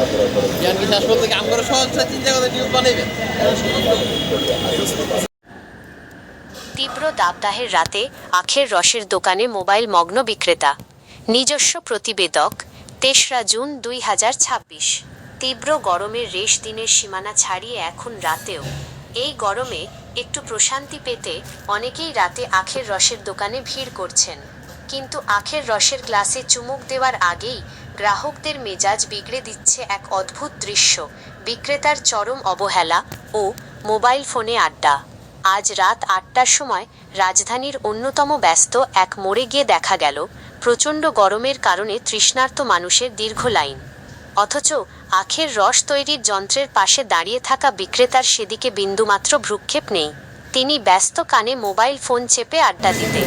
কি শেষ বলতে কি আমরা সহজ চিন্তা করে নিউজ বানাইবেন। তীব্র দাবদাহের রাতে আখের রসের দোকানে মোবাইল মগ্ন বিক্রেতা। নিজস্ব প্রতিবেদক ৩রা জুন ২০২৬। তীব্র গরমের রেশ দিনের সীমানা ছাড়িয়ে এখন রাতেও। এই গরমে একটু প্রশান্তি পেতে অনেকেই রাতে আখের রসের দোকানে ভিড় করছেন। কিন্তু আখের রসের গ্লাসে চুমুক দেওয়ার আগেই গ্রাহকদের মেজাজ বিগড়ে দিচ্ছে এক অদ্ভুত দৃশ্য, বিক্রেতার চরম অবহেলা ও মোবাইল ফোনে আড্ডা। আজ রাত ৮টার সময় রাজধানীর অন্যতম ব্যস্ত এক মোড়ে গিয়ে দেখা গেল প্রচণ্ড গরমের কারণে তৃষ্ণার্ত মানুষের দীর্ঘ লাইন। অথচ আখের রস তৈরির যন্ত্রের পাশে দাঁড়িয়ে থাকা বিক্রেতার সেদিকে বিন্দুমাত্র ভ্রুক্ষেপ নেই। তিনি ব্যস্ত কানে মোবাইল ফোন চেপে আড্ডা দিতে।